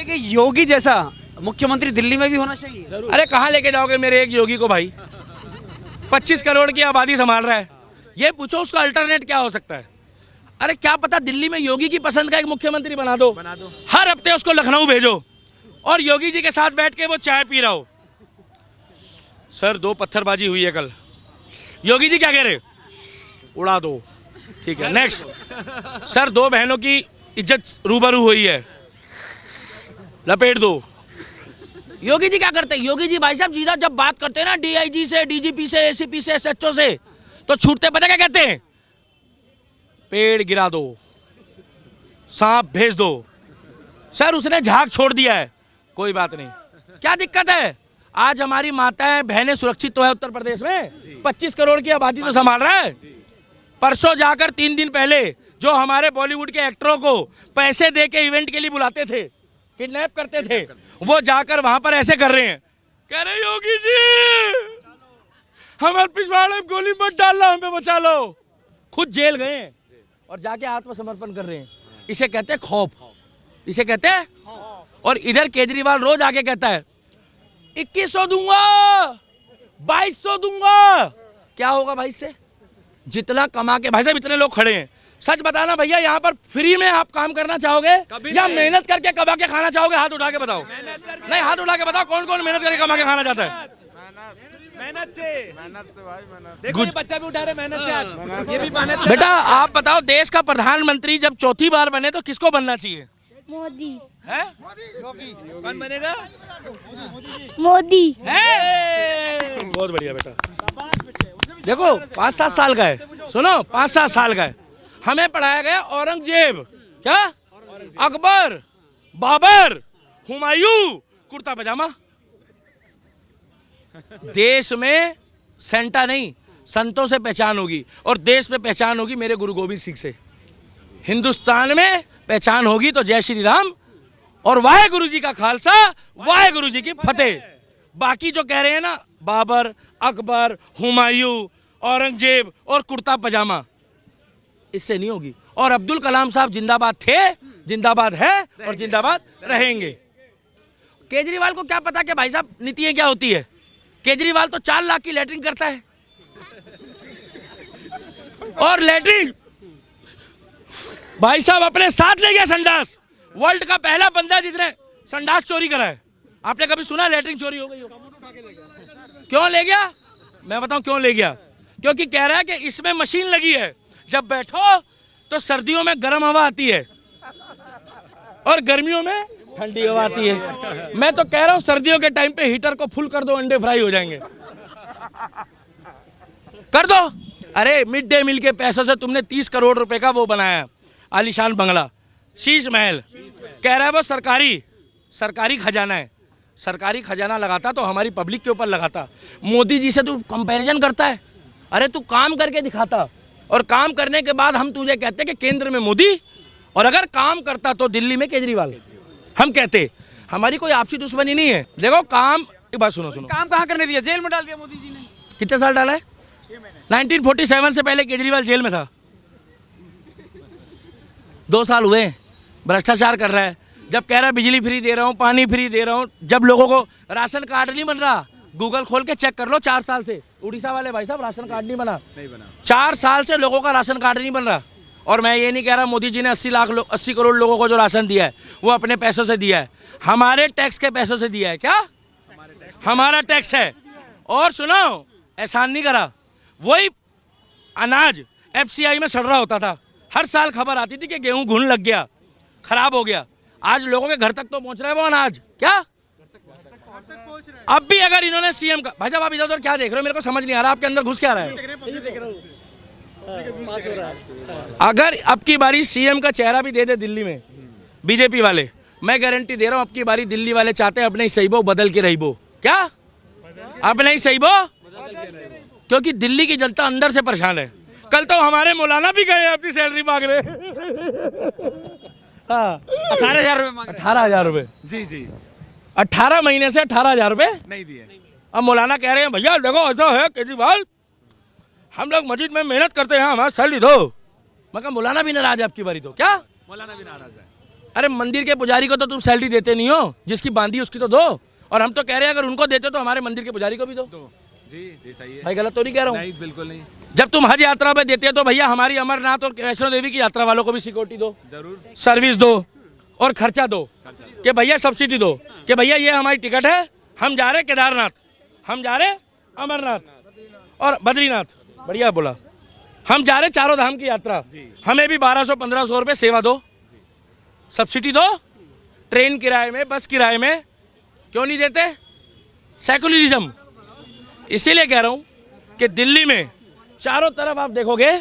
कि योगी जैसा मुख्यमंत्री दिल्ली में भी होना चाहिए। अरे कहाँ लेके जाओगे मेरे एक योगी को भाई? 25 करोड़ की आबादी संभाल रहा है, ये पूछो उसका अल्टरनेट क्या हो सकता है? अरे क्या पता दिल्ली में योगी की पसंद का एक मुख्यमंत्री बना दो। हर हफ्ते उसको लखनऊ भेजो और योगी जी के साथ बैठ के वो चाय पी रहा हो। सर 2 पत्थरबाजी हुई है कल, योगी जी क्या कह रहे? उड़ा दो, ठीक है नेक्स्ट। सर 2 बहनों की इज्जत रूबरू हुई है, लपेट दो। योगी जी क्या करते हैं? योगी जी भाई साहब सीधा जब बात करते हैं ना डीआईजी से, डीजीपी से, एसीपी से, एसएचओ से, तो छूटते पता क्या कहते हैं? पेड़ गिरा दो, सांप भेज दो। सर उसने झाग छोड़ दिया है, कोई बात नहीं, क्या दिक्कत है? आज हमारी माताएं बहनें सुरक्षित तो है उत्तर प्रदेश में। 25 करोड़ की आबादी तो संभाल रहा है। परसों जाकर 3 दिन पहले जो हमारे बॉलीवुड के एक्टरों को पैसे दे के इवेंट के लिए बुलाते थे, किडनैप करते थे, वो जाकर वहां पर ऐसे कर रहे हैं, कह रहे योगी जी हमारे पिछवाड़े में गोली मत डालना, हमें बचा लो। खुद जेल गए हैं और जाके आत्मसमर्पण कर रहे हैं। इसे कहते हैं खौफ, इसे कहते हैं। और इधर केजरीवाल रोज आके कहता है 2100 दूंगा, 2200 दूंगा। क्या होगा भाई से? जितना कमा के, भाई साहब इतने लोग खड़े हैं, सच बताना भैया यहाँ पर फ्री में आप काम करना चाहोगे या मेहनत करके कमा के खाना चाहोगे? हाथ उठा के बताओ। नहीं हाथ उठा के बताओ कौन कौन मेहनत करके कमा के खाना चाहता है? मेहनत से भाई मेहनत। देखो ये बच्चा भी उठा रहे मेहनत से, ये भी मेहनत। बेटा आप बताओ, देश का प्रधानमंत्री जब 4थी बार बने तो किसको बनना चाहिए? मोदी है? कौन बनेगा? मोदी है? बहुत बढ़िया बेटा। देखो 5-7 साल का है, सुनो 5-7 साल का है, हमें पढ़ाया गया औरंगजेब, क्या अकबर, बाबर, हुमायूं, कुर्ता पजामा। देश में सेंटा नहीं, संतों से पहचान होगी और देश में पहचान होगी मेरे गुरु गोविंद सिंह से। हिंदुस्तान में पहचान होगी तो जय श्री राम और वाहे गुरु जी का खालसा, वाहे गुरु जी की फतेह। बाकी जो कह रहे हैं ना बाबर, अकबर, हुमायूं, औरंगजेब और कुर्ता पजामा, इससे नहीं होगी। और अब्दुल कलाम साहब जिंदाबाद थे, जिंदाबाद है और जिंदाबाद रहेंगे। केजरीवाल को क्या पता कि भाई साहब नीतियां क्या होती है? केजरीवाल तो 4 लाख की लैटरिन करता है और लैटरिन भाई साहब अपने साथ ले गया संडास। वर्ल्ड का पहला बंदा जिसने संडास चोरी करा है। आपने कभी सुना लैटरिन चोरी हो गई हो? क्यों ले गया? मैं बताऊं क्यों ले गया। क्योंकि कह रहा है कि इसमें मशीन लगी है, जब बैठो तो सर्दियों में गर्म हवा आती है और गर्मियों में ठंडी हवा आती है। मैं तो कह रहा हूं सर्दियों के टाइम पे हीटर को फुल कर दो, अंडे फ्राई हो जाएंगे। कर दो। अरे मिड डे मील के पैसों से तुमने 30 करोड़ रुपए का वो बनाया आलीशान बंगला, शीश महल। कह रहा है वो सरकारी खजाना है। सरकारी खजाना लगाता तो हमारी पब्लिक के ऊपर लगाता। मोदी जी से तू कंपैरिजन करता है? अरे तू काम करके दिखाता, और काम करने के बाद हम तुझे कहते कि केंद्र में मोदी, और अगर काम करता तो दिल्ली में केजरीवाल। हम कहते हमारी कोई आपसी दुश्मनी नहीं है। देखो काम, एक बात सुनो। काम कहाँ करने दिया? जेल में डाल दिया मोदी जी ने। कितने साल डाला है? 1947 से पहले केजरीवाल जेल में था। 2 साल हुए भ्रष्टाचार कर रहा है। जब कह रहा है बिजली फ्री दे रहा हूँ, पानी फ्री दे रहा हूँ, जब लोगों को राशन कार्ड नहीं बन रहा, गूगल खोल के चेक कर लो। 4 साल से उड़ीसा वाले भाई साहब राशन कार्ड नहीं बना। 4 साल से लोगों का राशन कार्ड नहीं बन रहा। और मैं ये नहीं कह रहा मोदी जी ने 80 करोड़ लोगों को जो राशन दिया है वो अपने पैसों से दिया है, हमारे टैक्स के पैसों से दिया है। क्या? हमारा टैक्स है। और सुनो, एहसान नहीं करा। वही अनाज FCI में सड़ रहा होता था, हर साल खबर आती थी कि गेहूं घुन लग गया, खराब हो गया। आज लोगों के घर तक तो पहुंच रहा है वो अनाज। क्या? अब भी अगर इन्होंने CM का, भाई साहब आप इधर उधर क्या देख रहे हो? मेरे को समझ नहीं आ रहा आपके अंदर घुस क्या रहा है। अगर अब की बारी CM का चेहरा भी दे दे दिल्ली में बीजेपी वाले, मैं गारंटी दे रहा हूं अब की बारी दिल्ली वाले चाहते हैं अपने ही सहीबो बदल के रहीबो। क्या? अपने ही सहीबो, क्योंकि दिल्ली की जनता अंदर से परेशान है। कल तो हमारे मौलाना भी गए अपनी सैलरी मांगने। 18,000 रुपए मांग रहे हैं। 18,000 रुपए। जी 18 महीने से 18,000 रुपए नहीं दिए। अब मौलाना कह रहे हैं भैया देखो ऐसा है केजरीवाल, हम लोग मस्जिद में मेहनत करते हैं, हमारा सैलरी दो। मैं कहा मौलाना भी नाराज है आपकी बारी तो। क्या? मौलाना भी नाराज है। अरे मंदिर के पुजारी को तो तुम सैलरी देते नहीं हो, जिसकी बांधी उसकी तो दो। और हम तो कह रहे हैं अगर उनको देते हो तो हमारे मंदिर के पुजारी को भी दो। जी जी सही है भाई गलत तो नहीं कह रहा हूँ? नहीं बिल्कुल नहीं, जब तुम हज यात्रा पे देते हो तो भैया हमारी अमरनाथ और वैष्णो देवी की यात्रा वालों को भी सिक्योरिटी दो, जरूर सर्विस दो और खर्चा दो, कि भैया सब्सिडी दो, कि भैया ये हमारी टिकट है, हम जा रहे केदारनाथ, हम जा रहे अमरनाथ और बद्रीनाथ, बढ़िया बोला, हम जा रहे चारों धाम की यात्रा, हमें भी 1200-1500 रुपये सेवा दो, सब्सिडी दो, ट्रेन किराए में, बस किराए में, क्यों नहीं देते? सेकुलरिज्म। इसीलिए कह रहा हूँ कि दिल्ली में चारों तरफ आप देखोगे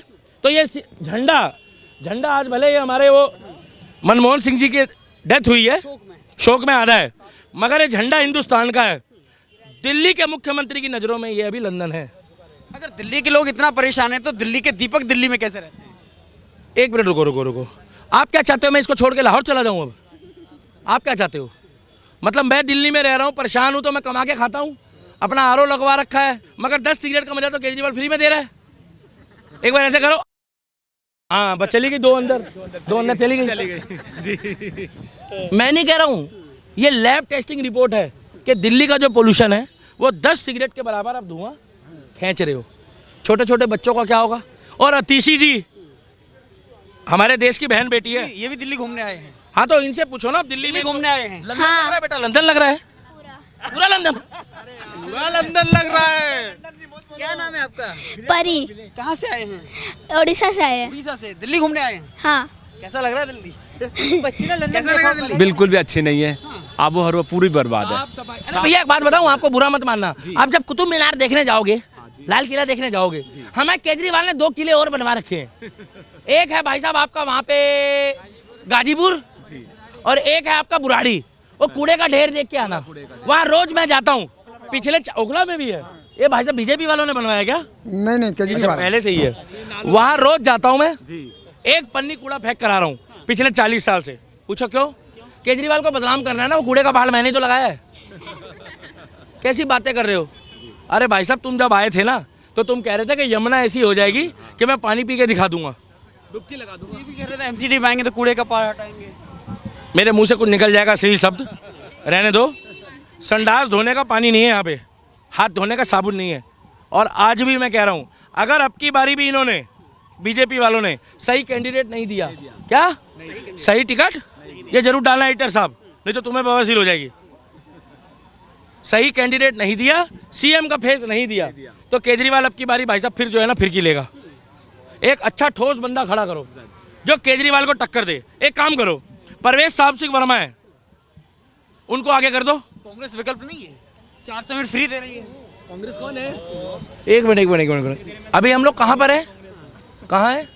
तो ये झंडा आज भले ये हमारे वो मनमोहन सिंह जी की डेथ हुई है, शोक में आधा है, मगर ये झंडा हिंदुस्तान का है। दिल्ली के मुख्यमंत्री की नज़रों में ये अभी लंदन है। अगर दिल्ली के लोग इतना परेशान हैं तो दिल्ली के दीपक दिल्ली में कैसे रहते हैं? एक मिनट रुको, आप क्या चाहते हो मैं इसको छोड़ के लाहौर चला जाऊँ? अब आप क्या चाहते हो? मतलब मैं दिल्ली में रह रहा हूँ, परेशान हूँ, तो मैं कमा के खाता हूँ, अपना आरओ लगवा रखा है, मगर 10 सिगरेट का मजा तो केजरीवाल फ्री में दे रहा है। एक बार ऐसे करो, हाँ बस चली गई, दो अंदर चली गई जी। मैं नहीं कह रहा हूँ, ये लैब टेस्टिंग रिपोर्ट है कि दिल्ली का जो पोल्यूशन है वो 10 सिगरेट के बराबर आप धुआं खींच रहे हो। छोटे छोटे बच्चों का क्या होगा? और अतिशी जी हमारे देश की बहन बेटी है, ये भी दिल्ली घूमने आए हैं। हाँ तो इनसे पूछो ना, दिल्ली में घूमने आए हैं। लंदन लग रहा है बेटा, लंदन लग रहा है, पूरा लंदन, पूरा लंदन लग रहा है। क्या नाम है आपका? परी। कहाँ से आए हैं? उड़ीसा से आए हैं। उड़ीसा से। दिल्ली घूमने आए हैं। हाँ। कैसा लग रहा है दिल्ली? कैसा लग रहा है दिल्ली? बिल्कुल भी अच्छी नहीं है, आबो हवा पूरी बर्बाद है। अरे भैया एक बात बताऊं, आपको बुरा मत मानना, आप जब कुतुब मीनार देखने जाओगे, लाल किला देखने जाओगे, हमें केजरीवाल ने 2 किले और बनवा रखे हैं। एक है भाई साहब आपका वहाँ पे गाजीपुर, और एक है आपका बुराड़ी। वो कूड़े का ढेर देख के आना, वहाँ रोज मैं जाता हूँ। पिछले ओखला में भी है, ये भाई साहब बीजेपी वालों ने बनवाया क्या? नहीं केजरीवाल पहले से ही है। वहाँ रोज जाता हूँ मैं, एक पन्नी कूड़ा फेंक करा रहा हूँ पिछले 40 साल से। पूछो क्यों? केजरीवाल को बदनाम करना है ना, वो कूड़े का पहाड़ मैंने तो लगाया है। कैसी बातें कर रहे हो? अरे भाई साहब तुम जब आए थे ना तो तुम कह रहे थे कि यमुना ऐसी हो जाएगी कि मैं पानी पी के दिखा दूंगा, डुबकी लगा दूंगा। ये भी कह रहे थे एमसीडी पाएंगे तो कूड़े का पहाड़ हटाएंगे। मेरे मुंह से कुछ निकल जाएगा श्लील शब्द, रहने दो। संडास धोने का पानी नहीं है यहाँ पे, हाथ धोने का साबुन नहीं है। और आज भी मैं कह रहा हूँ, अगर अब की बारी भी इन्होंने बीजेपी वालों ने सही कैंडिडेट नहीं दिया, क्या सही टिकट, ये जरूर डालना एडिटर साहब, नहीं तो तुम्हें बवासीर हो जाएगी। सही कैंडिडेट नहीं दिया, सीएम का फेस नहीं दिया, तो केजरीवाल अब की बारी भाई साहब फिर जो है ना फिरकी लेगा। एक अच्छा ठोस बंदा खड़ा करो जो केजरीवाल को टक्कर दे। एक काम करो, परवेश साहब सिंह वर्मा है, उनको आगे कर दो। कांग्रेस विकल्प नहीं है, 400 यूनिट फ्री दे रही है। कांग्रेस कौन है? एक मिनट, अभी हम लोग कहाँ पर है? कहाँ है?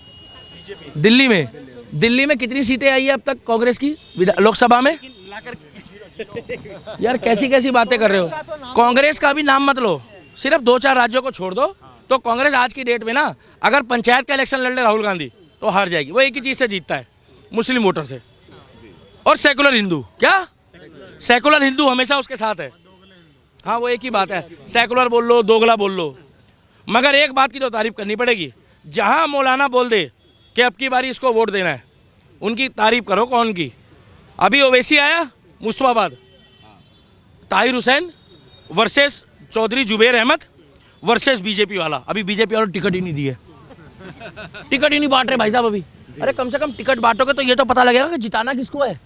दिल्ली में। दिल्ली में कितनी सीटें आई है अब तक कांग्रेस की लोकसभा में? यार कैसी कैसी बातें कर रहे हो? कांग्रेस का भी नाम मत लो, सिर्फ 2-4 राज्यों को छोड़ दो तो कांग्रेस आज की डेट में ना, अगर पंचायत का इलेक्शन लड़ ले राहुल गांधी तो हार जाएगी। वो एक ही चीज से जीतता है, मुस्लिम वोटर से और सेकुलर हिंदू। क्या सेकुलर हिंदू हमेशा उसके साथ है। हाँ वो एक ही बात है, सेकुलर बोल लो, दोगला बोल लो, मगर एक बात की तो तारीफ करनी पड़ेगी। जहाँ मौलाना बोल दे कि अब की बारी इसको वोट देना है, उनकी तारीफ करो। कौन की? अभी ओवैसी आया Mustafabad, Tahir Hussain versus Chaudhary Zubair Ahmed versus BJP वाला। अभी बीजेपी वालों टिकट ही नहीं दिए, टिकट ही नहीं बांट रहे भाई साहब अभी। अरे कम से कम टिकट बांटोगे तो ये तो पता लगेगा कि जिताना किसको है,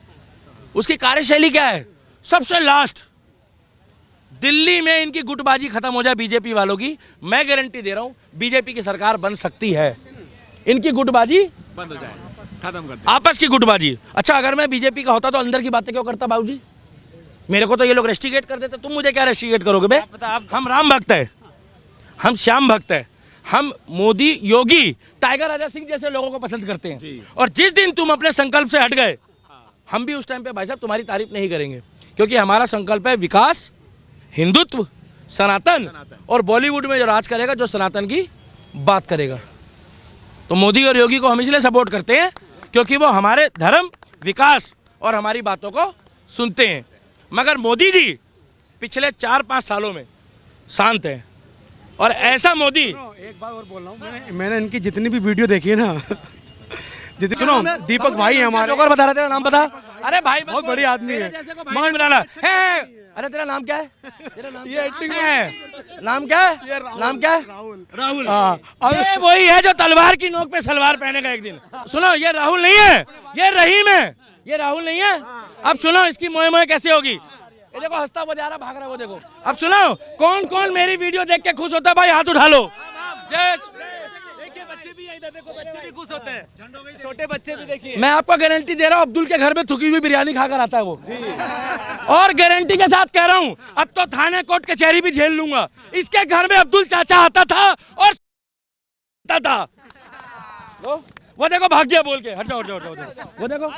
उसकी कार्यशैली क्या है। सबसे लास्ट, दिल्ली में इनकी गुटबाजी खत्म हो जाए बीजेपी वालों की, मैं गारंटी दे रहा हूं बीजेपी की सरकार बन सकती है। इनकी गुटबाजी बंद हो जाए, खत्म कर दे। आपस की गुटबाजी। अच्छा अगर मैं बीजेपी का होता तो अंदर की बातें क्यों करता बाबूजी? मेरे को तो ये लोग रेस्टिगेट कर देते, तुम मुझे क्या रेस्टिगेट करोगे बे? हम राम भक्त है, हम श्याम भक्त है, हम मोदी योगी टाइगर राजा सिंह जैसे लोगों को पसंद करते हैं। और जिस दिन तुम अपने संकल्प से हट गए, हम भी उस टाइम पे भाई साहब तुम्हारी तारीफ नहीं करेंगे, क्योंकि हमारा संकल्प है विकास, हिंदुत्व, सनातन, और बॉलीवुड में जो राज करेगा, जो सनातन की बात करेगा। तो मोदी और योगी को हम इसलिए सपोर्ट करते हैं क्योंकि वो हमारे धर्म, विकास और हमारी बातों को सुनते हैं। मगर मोदी जी पिछले 4-5 सालों में शांत हैं, और ऐसा मोदी। एक बात और बोल रहा हूँ, मैंने इनकी जितनी भी वीडियो देखी है ना सुनो दीपक भाई है हमारे, जोकर बता रहा तेरा नाम बता। अरे भाई बहुत बढ़िया आदमी है। मगन बनाना है। अरे तेरा नाम क्या है? तेरा नाम ये एक्टिंग है। नाम क्या है? नाम क्या है? राहुल। ये वही है जो तलवार की नोक पे सलवार पहनेगा एक दिन। सुनो ये राहुल नहीं है, ये रहीम है। ये राहुल नहीं है। अब सुनो इसकी मोए मोए कैसे होगी। ये देखो हंसता हुआ जा रहा, भाग रहा वो देखो। अब सुनो कौन कौन मेरी वीडियो देख के खुश होता है भाई हाथ उठा लो। देखिए बच्चे भी इधर देखो, बच्चे भी खुश होते हैं, छोटे बच्चे भी देखिए। मैं आपको गारंटी दे रहा हूँ अब्दुल के घर में थुकी हुई बिरयानी खाकर आता है वो। और गारंटी के साथ कह रहा हूँ अब तो थाने कोर्ट कचहरी भी झेल लूंगा। इसके घर में अब्दुल चाचा आता था और था। वो देखो भाग गया बोल के। हट जाओ हट जाओ हट जाओ। वो देखो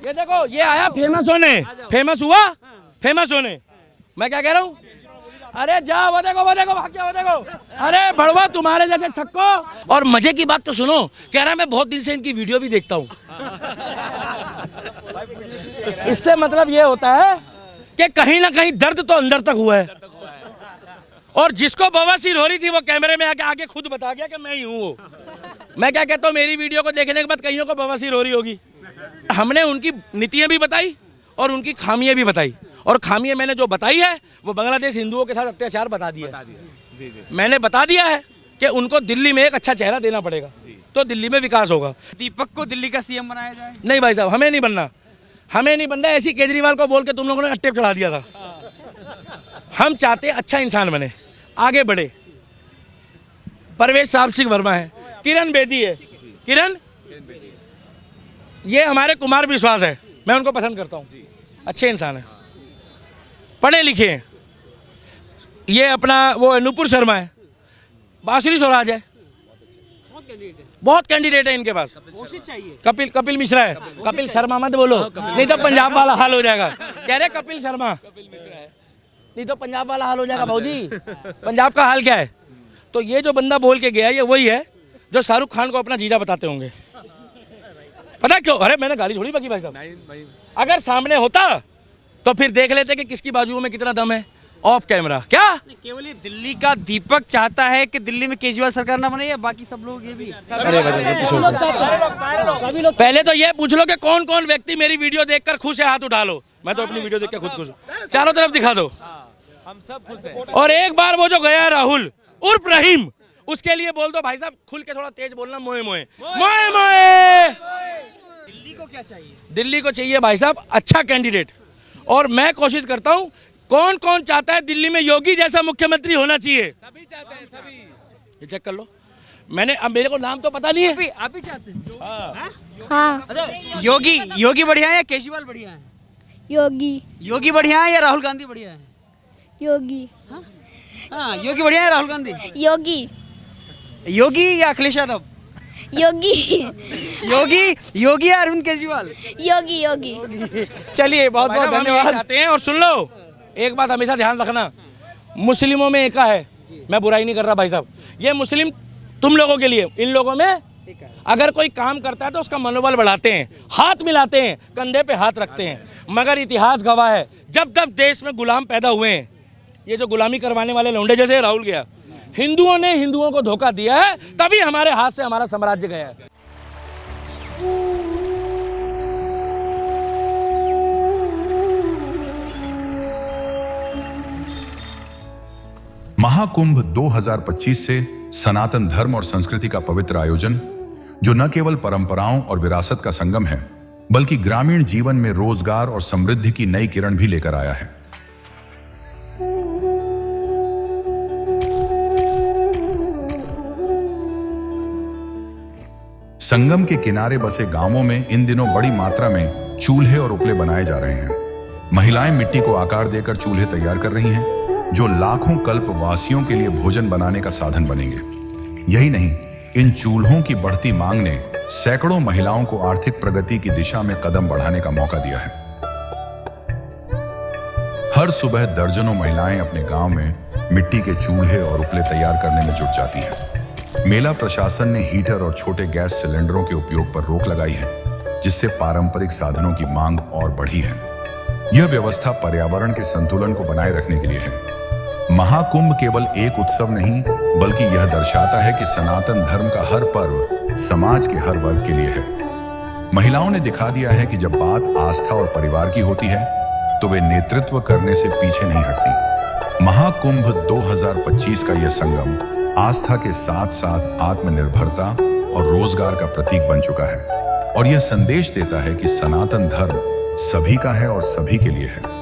ये देखो ये आया फेमस होने, फेमस हुआ फेमस होने। मैं क्या कह रहा हूँ? अरे जा वो देखो भाग गया वो देखो। अरे बड़वा तुम्हारे जैसे छक्को। और मजे की बात तो सुनो, कह रहा मैं बहुत दिन से इनकी वीडियो भी देखता हूँ। इससे मतलब ये होता है कि कहीं ना कहीं दर्द तो अंदर तक हुआ है। और जिसको बवासीर हो रही थी वो कैमरे में आके खुद बता गया कि मैं ही हूँ वो। मैं क्या कहता हूँ मेरी वीडियो को देखने के बाद कईयों को बवासीर हो रही होगी। हमने उनकी नीतियाँ भी बताई और उनकी खामियां भी बताई। और खामियां मैंने जो बताई है वो बांग्लादेश हिंदुओं के साथ अत्याचार बता दिया। मैंने बता दिया है कि उनको दिल्ली में एक अच्छा चेहरा देना पड़ेगा तो दिल्ली में विकास होगा। दीपक को दिल्ली का सीएम बनाया जाए। नहीं भाई साहब हमें नहीं बनना, हमें नहीं बनना। ऐसी केजरीवाल को बोल के तुम लोगों ने अट्टे चढ़ा दिया था। हम चाहते अच्छा इंसान बने, आगे बढ़े। परवेश साहब सिंह वर्मा है, किरण बेदी है। किरण ये हमारे कुमार विश्वास है, मैं उनको पसंद करता हूँ, अच्छे इंसान है, पढ़े लिखे हैं। ये अपना वो नुपुर शर्मा है, बांसुरी स्वराज है, बहुत कैंडिडेट है इनके पास। कपिल मिश्रा है। कपिल शर्मा मत बोलो नहीं तो पंजाब वाला हाल हो जाएगा। कह रहे कपिल शर्मा नहीं तो पंजाब वाला हाल हो जाएगा भाऊजी। पंजाब का हाल क्या है? तो ये जो बंदा बोल के गया ये वही है जो शाहरुख खान को अपना जीजा बताते होंगे। पता क्यों? अरे मैंने गाली थोड़ी बकी भाई साहब। अगर सामने होता तो फिर देख लेते कि किसकी बाजुओं में कितना दम है ऑफ कैमरा। क्या केवल ये दिल्ली का दीपक चाहता है कि दिल्ली में केजरीवाल सरकार ना बने या बाकी सब लोग ये भी? पहले तो ये पूछ लो कि कौन कौन व्यक्ति मेरी वीडियो देखकर खुश है, हाथ उठा लो। मैं तो अपनी वीडियो देख के खुद खुश हूँ। चारों तरफ दिखा दो। हम सब खुश हैं। और एक बार वो जो गया राहुल उर्फ रहीम, उसके लिए बोल दो भाई साहब खुल के थोड़ा तेज बोलना, मोए मोए मोए मोए। दिल्ली को क्या चाहिए? दिल्ली को चाहिए भाई साहब अच्छा कैंडिडेट। और मैं कोशिश करता हूँ कौन कौन चाहता है दिल्ली में योगी जैसा मुख्यमंत्री होना चाहिए। सभी चाहते हैं, सभी। ये चेक कर लो। मैंने अब मेरे को नाम तो पता नहीं है। आप भी चाहते हैं? हाँ योगी बढ़िया है या केजरीवाल बढ़िया है? योगी बढ़िया है या राहुल गांधी बढ़िया है? योगी हाँ योगी बढ़िया है राहुल गांधी? योगी या अखिलेश यादव? योगी या अरविंद केजरीवाल? योगी चलिए बहुत बहुत धन्यवाद। चाहते हैं। और सुन लो एक बात हमेशा ध्यान रखना, मुस्लिमों में एका है। मैं बुराई नहीं कर रहा भाई साहब, ये मुस्लिम तुम लोगों के लिए, इन लोगों में अगर कोई काम करता है तो उसका मनोबल बढ़ाते हैं, हाथ मिलाते हैं, कंधे पे हाथ रखते हैं। मगर इतिहास गवाह है जब जब देश में गुलाम पैदा हुए हैं, ये जो गुलामी करवाने वाले लौंडे जैसे राहुल गया, हिंदुओं ने हिंदुओं को धोखा दिया है, तभी हमारे हाथ से हमारा साम्राज्य गया है। महाकुंभ 2025 से सनातन धर्म और संस्कृति का पवित्र आयोजन जो न केवल परंपराओं और विरासत का संगम है बल्कि ग्रामीण जीवन में रोजगार और समृद्धि की नई किरण भी लेकर आया है। संगम के किनारे बसे गांवों में इन दिनों बड़ी मात्रा में चूल्हे और उपले बनाए जा रहे हैं। महिलाएं मिट्टी को आकार देकर चूल्हे तैयार कर रही हैं जो लाखों कल्पवासियों के लिए भोजन बनाने का साधन बनेंगे। यही नहीं, इन चूल्हों की बढ़ती मांग ने सैकड़ों महिलाओं को आर्थिक प्रगति की दिशा में कदम बढ़ाने का मौका दिया है। हर सुबह दर्जनों महिलाएं अपने गांव में मिट्टी के चूल्हे और उपले तैयार करने में जुट जाती हैं। मेला प्रशासन ने हीटर और छोटे गैस सिलेंडरों के उपयोग पर रोक लगाई है, जिससे पारंपरिक साधनों की मांग और बढ़ी है। यह व्यवस्था पर्यावरण के संतुलन को बनाए रखने के लिए है। महाकुंभ केवल एक उत्सव नहीं, बल्कि यह दर्शाता है कि सनातन धर्म का हर पर्व समाज के हर वर्ग के लिए है। महिलाओं ने दिखा दिया है कि जब बात आस्था और परिवार की होती है तो वे नेतृत्व करने से पीछे नहीं हटती। महाकुंभ 2025 का यह संगम आस्था के साथ साथ आत्मनिर्भरता और रोजगार का प्रतीक बन चुका है और यह संदेश देता है कि सनातन धर्म सभी का है और सभी के लिए है।